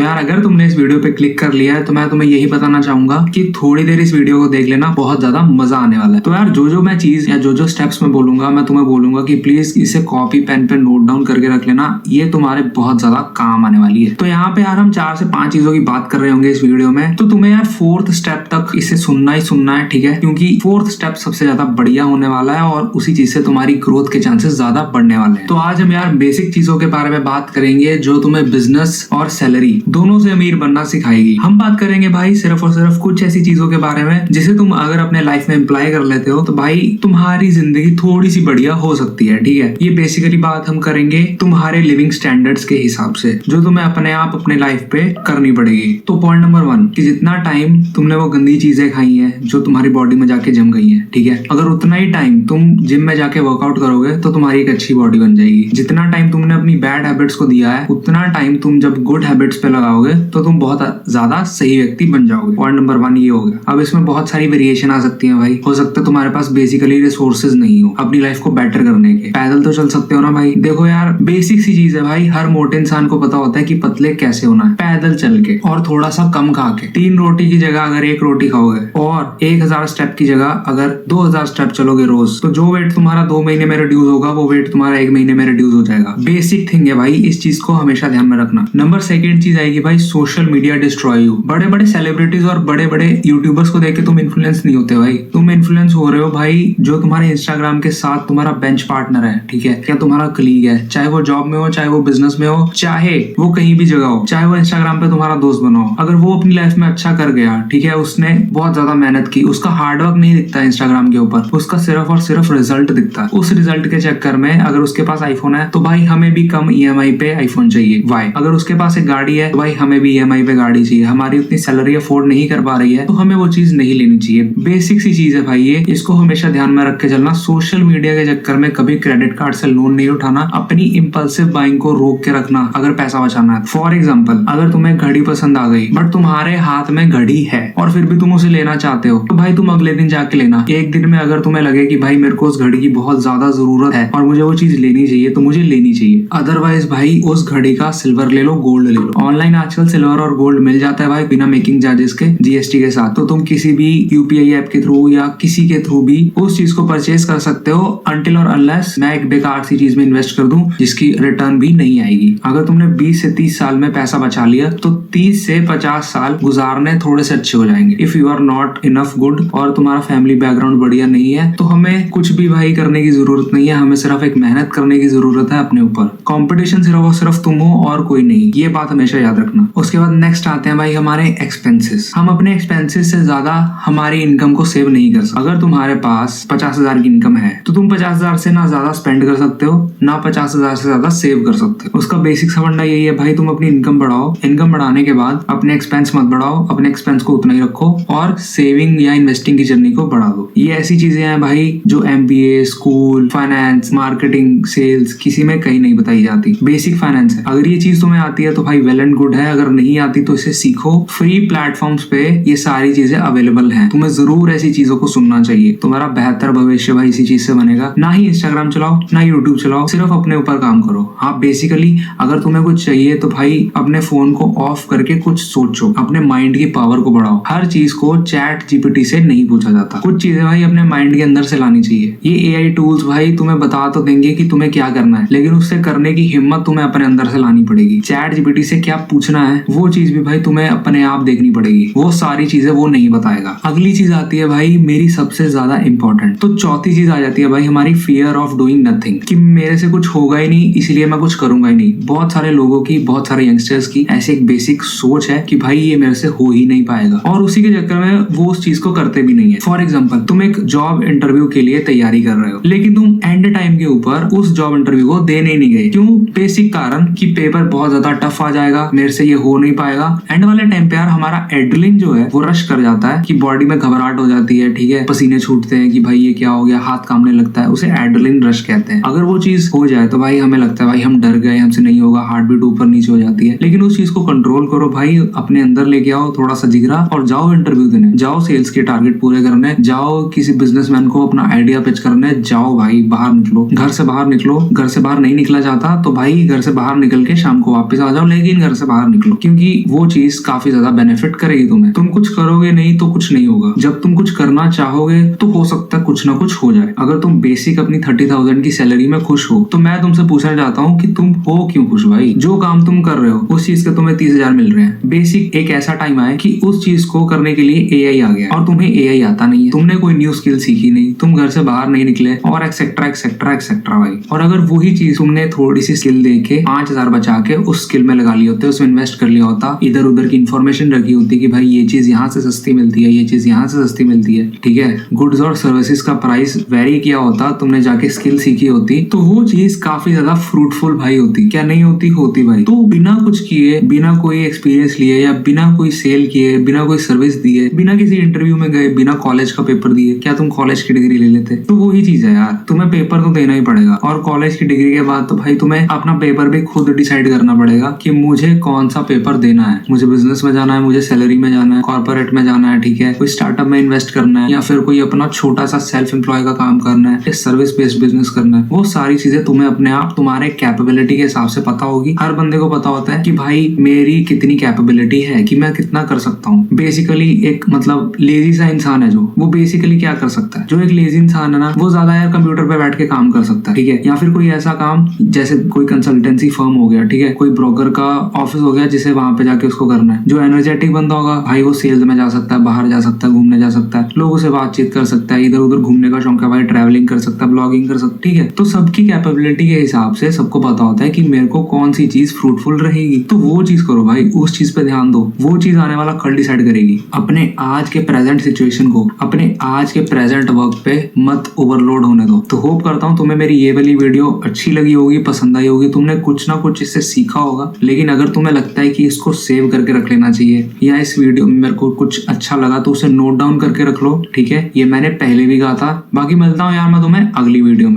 यार अगर तुमने इस वीडियो पे क्लिक कर लिया है तो मैं तुम्हें यही बताना चाहूंगा कि थोड़ी देर इस वीडियो को देख लेना, बहुत ज्यादा मजा आने वाला है। तो यार जो मैं चीज या जो स्टेप्स मैं बोलूंगा, मैं तुम्हें बोलूंगा कि प्लीज इसे कॉपी पेन पे नोट डाउन करके रख लेना, ये तुम्हारे बहुत ज्यादा काम आने वाली है। तो यहाँ पे यार हम 4 से 5 चीजों की बात कर रहे होंगे इस वीडियो में, तो तुम्हें यार 4th स्टेप तक इसे सुनना ही सुनना है, ठीक है? क्योंकि 4th स्टेप सबसे ज्यादा बढ़िया होने वाला है और उसी चीज से तुम्हारी ग्रोथ के चांसेस ज्यादा बढ़ने वाले हैं। तो आज हम यार बेसिक चीजों के बारे में बात करेंगे जो तुम्हें बिजनेस और सैलरी दोनों से अमीर बनना सिखाएगी। हम बात करेंगे भाई सिर्फ और सिर्फ कुछ ऐसी चीजों के बारे में जिसे तुम अगर अपने लाइफ में अप्लाई कर लेते हो तो भाई तुम्हारी जिंदगी थोड़ी सी बढ़िया हो सकती है, ठीक है? ये बेसिकली बात हम करेंगे तुम्हारे लिविंग स्टैंडर्ड्स के हिसाब से, जो तुम्हें अपने आप अपने लाइफ पे करनी पड़ेगी। तो पॉइंट नंबर 1 कि जितना टाइम तुमने वो गंदी चीजें खाई हैं जो तुम्हारी बॉडी में जाके जम गई हैं, ठीक है, अगर उतना ही टाइम तुम जिम में जाके वर्कआउट करोगे तो तुम्हारी एक अच्छी बॉडी बन जाएगी। जितना टाइम तुमने अपनी बैड हैबिट्स को दिया है उतना टाइम तुम जब गुड हैबिट्स पे लगाओगे तो तुम बहुत ज्यादा सही व्यक्ति बन जाओगे। पॉइंट नंबर 1 ये हो गया। अब इसमें बहुत सारी वेरिएशन आ सकती है भाई। हो सकता है तुम्हारे पास बेसिकली रिसोर्सेज नहीं हो अपनी लाइफ को बेटर करने के, पैदल तो चल सकते हो ना भाई। देखो यार बेसिक सी चीज है भाई, हर मोटे इंसान को पता होता है कि पतले कैसे होना है, पैदल चल के और थोड़ा सा कम खा के। 3 रोटी की जगह अगर 1 रोटी खाओगे और 1000 स्टेप की जगह अगर 2000 स्टेप चलोगे रोज, तो जो वेट तुम्हारा 2 महीने में रिड्यूस होगा वो वेट तुम्हारा 1 महीने में रिड्यूस हो जाएगा। बेसिक थिंग है भाई, इस चीज को हमेशा ध्यान में रखना। नंबर 2 चीज आएगी भाई, सोशल मीडिया डिस्ट्रॉय यू। बड़े बड़े सेलिब्रिटीज और बड़े बड़े यूट्यूबर्स को देख के तुम इन्फ्लुएंस नहीं होते भाई, तुम इन्फ्लुएंस हो रहे हो भाई जो तुम्हारे इंस्टाग्राम के साथ तुम्हारा बेंच पार्टनर है, ठीक है, क्या तुम्हारा कलीग है, चाहे वो जॉब में हो, चाहे वो बिजनेस में हो, चाहे वो कहीं भी जगह हो, चाहे वो इंस्टाग्राम पे तुम्हारा दोस्त बना हो। अगर वो अपनी लाइफ में अच्छा कर गया, ठीक है, उसने बहुत ज्यादा मेहनत की, उसका हार्डवर्क नहीं दिखता इंस्टाग्राम के ऊपर, उसका सिर्फ और सिर्फ रिजल्ट दिखता है। उस रिजल्ट के चक्कर में अगर उसके पास आईफोन है तो भाई हमें भी कम ईएमआई पे आईफोन चाहिए। वाई? अगर उसके पास एक गाड़ी है तो भाई हमें भी ईएमआई पे गाड़ी चाहिए। हमारी उतनी सैलरी अफोर्ड नहीं कर पा रही है तो हमें वो चीज नहीं लेनी चाहिए। बेसिक सी चीज है भाई ये, इसको हमेशा ध्यान में रख के चलना। सोशल मीडिया के चक्कर में कभी क्रेडिट कार्ड से लोन नहीं उठाना, अपनी इंपल्सिव बाइंग को रोक के रखना अगर पैसा बचाना है। फॉर एग्जाम्पल, अगर तुम्हें घड़ी पसंद आ गई बट तुम्हारे हाथ में घड़ी है और फिर भी तुम उसे लेना चाहते हो तो भाई तुम अगले दिन जाके लेना। एक दिन में अगर तुम्हें लगे कि भाई मेरे को उस घड़ी की बहुत ज्यादा जरूरत है और मुझे वो चीज लेनी चाहिए तो मुझे लेनी चाहिए। अदरवाइज भाई उस घड़ी का सिल्वर ले लो, गोल्ड ले लो। ऑनलाइन आजकल सिल्वर और गोल्ड मिल जाता है भाई बिना मेकिंग चार्जेस के, जीएसटी के साथ। तो तुम किसी भी यूपीआई ऐप के थ्रू या किसी के थ्रू भी उस चीज को परचेज कर सकते हो, अनटिल और अनलेस मैं एक बेकार सी चीज में इन्वेस्ट कर दूं जिसकी रिटर्न भी नहीं आएगी। अगर तुमने 20 से 30 साल में पैसा बचा लिया तो 30 से 50 साल गुजारने थोड़े से अच्छे हो जाएंगे। If you are not enough good और तुम्हारा फैमिली बैकग्राउंड बढ़िया नहीं है तो हमें कुछ भी भाई करने की जरूरत नहीं है, हमें सिर्फ एक मेहनत करने की जरूरत है अपने ऊपर। कंपटीशन सिर्फ और सिर्फ तुम हो और कोई नहीं, ये बात हमेशा याद रखना। उसके बाद नेक्स्ट आते हैं भाई हमारे एक्सपेंसेस। हम अपने एक्सपेंसेस से ज्यादा हमारी इनकम को सेव नहीं कर सकते। अगर तुम्हारे पास 50,000 की इनकम है तो तुम 50,000 से ना ज्यादा स्पेंड कर सकते हो ना 50,000 से ज्यादा सेव कर सकते हो। उसका बेसिक सा फंडा यही है भाई, तुम अपनी इनकम बढ़ाओ, इनकम बढ़ाने के बाद अपने एक्सपेंस मत बढ़ाओ, अपने एक्सपेंस को उतना ही रखो और सेविंग या इन्वेस्टिंग की जर्नी को बढ़ा दो। ये ऐसी चीजें हैं भाई जो MBA, school, finance, marketing, sales किसी में कहीं नहीं बताई जाती। बेसिक फाइनेंस है। अगर ये चीज तुम्हें आती है तो भाई वेल एंड गुड है, अगर नहीं आती तो इसे सीखो। फ्री प्लेटफॉर्म्स पे ये सारी चीजें अवेलेबल हैं, तुम्हें जरूर ऐसी चीजों को सुनना चाहिए। तुम्हारा बेहतर भविष्य भाई इसी चीज से बनेगा। ना ही इंस्टाग्राम चलाओ ना यूट्यूब चलाओ, सिर्फ अपने ऊपर काम करो। हाँ बेसिकली अगर तुम्हें कुछ चाहिए तो भाई अपने फोन को ऑफ करके कुछ सोचो, अपने माइंड की पावर को बढ़ाओ। हर चीज को चैट जीपीटी से नहीं पूछा जाता, कुछ चीजें भाई अपने माइंड के अंदर से लानी चाहिए। ये एआई टूल्स भाई तुम्हें बता तो देंगे कि तुम्हें क्या करना है, लेकिन उससे करने की हिम्मत तुम्हें अपने अंदर से लानी पड़ेगी। चैट जीपीटी से क्या पूछना है वो चीज भी भाई तुम्हें अपने आप देखनी पड़ेगी, वो सारी चीजें वो नहीं बताएगा। अगली चीज आती है भाई मेरी सबसे ज्यादा इंपॉर्टेंट, तो चौथी चीज आ जाती है भाई हमारी फियर ऑफ डूइंग नथिंग, कि मेरे से कुछ होगा ही नहीं इसलिए मैं कुछ करूंगा ही नहीं। बहुत सारे लोगों की, बहुत सारे यंगस्टर्स की ऐसी एक बेसिक सोच है कि भाई ये मेरे से हो ही नहीं पाएगा और उसी के चक्कर में वो उस चीज को करते भी नहीं है। फॉर एग्जाम्पल, तुम एक जॉब इंटरव्यू के लिए तैयारी कर रहे हो लेकिन तुम एंड टाइम के ऊपर उस जॉब इंटरव्यू को देने नहीं गए। क्यों? बेसिक कारण कि पेपर बहुत ज्यादा टफ आ जाएगा, मेरे से ये हो नहीं पाएगा। एंड वाले टाइम पे यार हमारा एड्रेनलिन जो है वो रश कर जाता है कि बॉडी में घबराहट हो जाती है, ठीक है, पसीने छूटते हैं कि भाई ये क्या हो गया, हाथ कांपने लगता है, उसे एड्रेनलिन रश कहते हैं। अगर वो चीज हो जाए तो भाई हमें लगता है भाई हम डर गए, हमसे नहीं होगा, हार्ट बीट ऊपर नीचे हो जाती है। लेकिन उस चीज को कंट्रोल करो भाई, अपने अंदर लेके आओ थोड़ा सा जिगरा और जाओ इंटरव्यू देने, जाओ सेल्स के टारगेट पूरे करने, जाओ किसी बिजनेसमैन को अपना आइडिया पिच करने, जाओ भाई बाहर निकलो, घर से बाहर निकलो। घर से बाहर नहीं निकला जाता तो भाई घर से बाहर निकल के शाम को वापस आ जाओ, लेकिन घर से बाहर निकलो, क्योंकि वो चीज काफी ज्यादा बेनिफिट करेगी तुम्हें। तुम कुछ करोगे नहीं तो कुछ नहीं होगा। जब तुम कुछ करना चाहोगे तो हो सकता है कुछ ना कुछ हो जाए। अगर तुम बेसिक अपनी 30,000 की सैलरी में खुश हो तो मैं तुमसे पूछना चाहता हूँ कि तुम हो क्यों खुश भाई? जो काम तुम कर रहे हो उस चीज के तुम्हें 30,000 मिल रहे हैं। बेसिक एक ऐसा टाइम आया कि उस चीज को करने के लिए एआई आ गया और तुम्हें एआई आता नहीं है, तुमने कोई न्यू स्किल सीखी नहीं, तुम घर से बाहर नहीं निकले और एक्सेट्रा एक्सेट्रा एक्सेट्रा भाई। और अगर वही चीज तुमने थोड़ी सी स्किल देके 5,000 बचा के उस स्किल में लगा लिए होते, उसमें इन्वेस्ट कर लिया होता, इधर उधर की इन्फॉर्मेशन रखी होती कि भाई ये चीज यहाँ से सस्ती मिलती है, ये चीज यहाँ से सस्ती मिलती है, ठीक है, गुड्स और सर्विसेज का प्राइस वेरी किया होता, तुमने जाके स्किल सीखी होती, तो वो चीज काफी ज्यादा फ्रूटफुल भाई होती। क्या नहीं होती? होती भाई। तो बिना कुछ किए, बिना कोई एक्सपीरियंस लिए या बिना कोई सेल किए, बिना कोई सर्विस दिए, बिना किसी इंटरव्यू में गए, बिना कॉलेज का पेपर दिए, क्या तुम कॉलेज की डिग्री ले लेते? तो वही चीज है यार, तुम्हें पेपर तो देना ही पड़ेगा और कॉलेज की डिग्री के बाद तो भाई तुम्हें अपना पेपर भी खुद डिसाइड करना पड़ेगा कि मुझे कौन सा पेपर देना है। मुझे बिजनेस में जाना है, मुझे सैलरी में जाना है, कॉर्पोरेट में जाना है, ठीक है, कोई स्टार्टअप में इन्वेस्ट करना है या फिर कोई अपना छोटा सा सेल्फ एम्प्लॉय का काम करना है, सर्विस बेस्ड बिजनेस करना है। वो सारी चीजें तुम्हें अपने आप तुम्हारे कैपेबिलिटी के हिसाब से पता होगी। हर बंदे को पता होता है कि भाई मेरी कितनी कैपेबिलिटी है, कि मैं कितना कर सकता हूँ। बेसिकली एक मतलब लेजी सा इंसान है जो, वो बेसिकली क्या कर सकता है? जो एक लेजी इंसान है ना, वो ज्यादा यार कंप्यूटर पे बैठ के काम कर सकता है, ठीक है, या फिर कोई ऐसा काम जैसे कोई कंसल्टेंसी फर्म हो गया, ठीक है, कोई ब्रोकर का ऑफिस हो गया जिसे वहां पे जाके उसको करना है। जो एनर्जेटिक बंदा होगा भाई वो सेल्स में जा सकता है, बाहर जा सकता है, घूमने जा सकता है, लोगों से बातचीत कर सकता है, इधर उधर घूमने का शौक है भाई, ट्रैवलिंग कर सकता है, ब्लॉगिंग कर सकता है, ठीक है। तो सबकी कैपेबिलिटी के हिसाब से सबको पता होता है कि मेरे को कौन सी चीज फ्रूटफुल रहेगी, तो वो चीज करो भाई, उस चीज पे ध्यान दो। वो चीज आने वाला कल डिसाइड करेगी। अपने आज के प्रेजेंट सिचुएशन को, अपने आज के प्रेजेंट वर्क पे मत ओवरलोड होने दो। तो होप करता हूँ तुम्हें मेरी ये वाली वीडियो अच्छी लगी होगी, पसंद आई होगी, तुमने कुछ ना कुछ इससे सीखा होगा। लेकिन अगर तुम्हें लगता है कि इसको सेव करके रख लेना चाहिए या इस वीडियो में मेरे को कुछ अच्छा लगा तो उसे नोट डाउन करके रख लो, ठीक है, ये मैंने पहले भी कहा था। बाकी मिलता हूँ यार मैं तुम्हें अगली वीडियो में।